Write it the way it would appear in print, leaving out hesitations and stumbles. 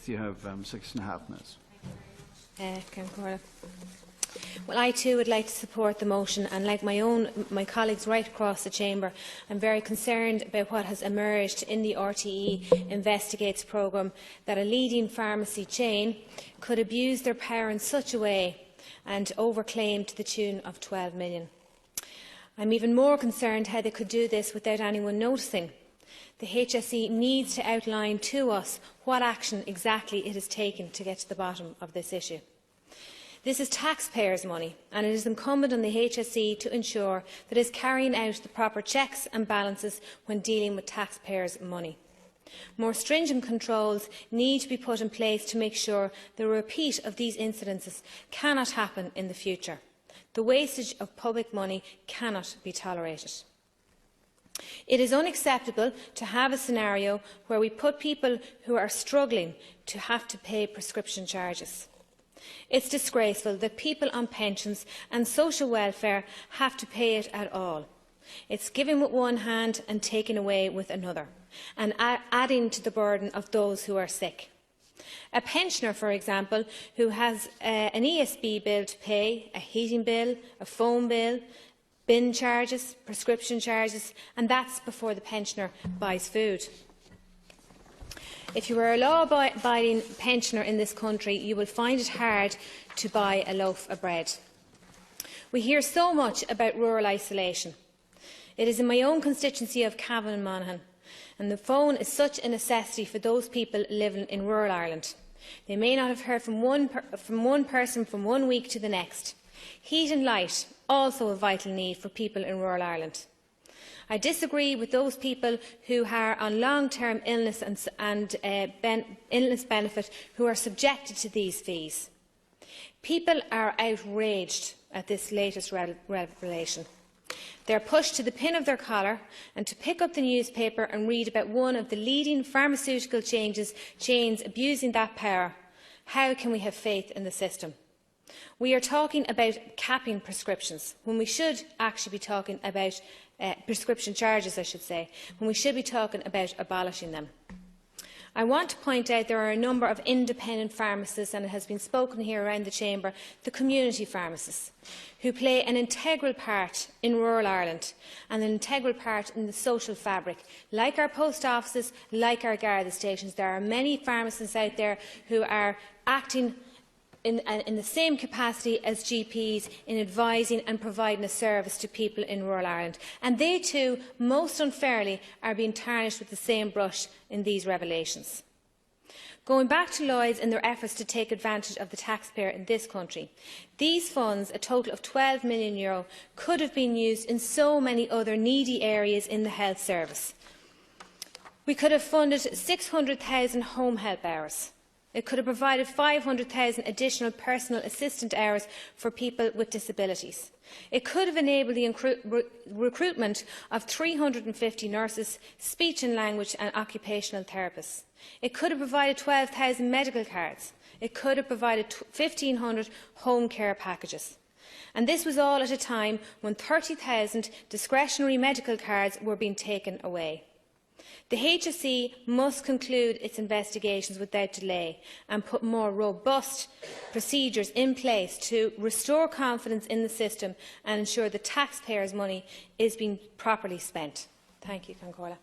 You have 6.5 minutes. Well, I too would like to support the motion, and like my colleagues right across the chamber, I am very concerned about what has emerged in the RTE Investigates programme, that a leading pharmacy chain could abuse their power in such a way and overclaim to the tune of 12 million. I am even more concerned how they could do this without anyone noticing. The HSE needs to outline to us what action exactly it has taken to get to the bottom of this issue. This is taxpayers' money, and it is incumbent on the HSE to ensure that it is carrying out the proper checks and balances when dealing with taxpayers' money. More stringent controls need to be put in place to make sure the repeat of these incidences cannot happen in the future. The wastage of public money cannot be tolerated. It is unacceptable to have a scenario where we put people who are struggling to have to pay prescription charges. It is disgraceful that people on pensions and social welfare have to pay it at all. It is giving with one hand and taking away with another, and adding to the burden of those who are sick. A pensioner, for example, who has an ESB bill to pay, a heating bill, a phone bill, bin charges, prescription charges, and that's before the pensioner buys food. If you are a law-abiding pensioner in this country, you will find it hard to buy a loaf of bread. We hear so much about rural isolation. It is in my own constituency of Cavan and Monaghan, and the phone is such a necessity for those people living in rural Ireland. They may not have heard from one person from one week to the next. Heat and light, also a vital need for people in rural Ireland. I disagree with those people who are on long-term illness and illness benefit who are subjected to these fees. People are outraged at this latest revelation. They are pushed to the pin of their collar and to pick up the newspaper and read about one of the leading pharmaceutical chains abusing that power. How can we have faith in the system? We are talking about capping prescriptions when we should actually be talking about prescription charges, I should say, when we should be talking about abolishing them. I want to point out there are a number of independent pharmacists, and it has been spoken here around the chamber, the community pharmacists, who play an integral part in rural Ireland and an integral part in the social fabric. Like our post offices, like our Garda stations, there are many pharmacists out there who are acting in the same capacity as GPs in advising and providing a service to people in rural Ireland. And they too, most unfairly, are being tarnished with the same brush in these revelations. Going back to Lloyds in their efforts to take advantage of the taxpayer in this country, these funds, a total of €12 million, could have been used in so many other needy areas in the health service. We could have funded 600,000 home help hours. It could have provided 500,000 additional personal assistant hours for people with disabilities. It could have enabled the recruitment of 350 nurses, speech and language and occupational therapists. It could have provided 12,000 medical cards. It could have provided 1,500 home care packages. And this was all at a time when 30,000 discretionary medical cards were being taken away. The HSE must conclude its investigations without delay and put more robust procedures in place to restore confidence in the system and ensure the taxpayers' money is being properly spent. Thank you, Concordia.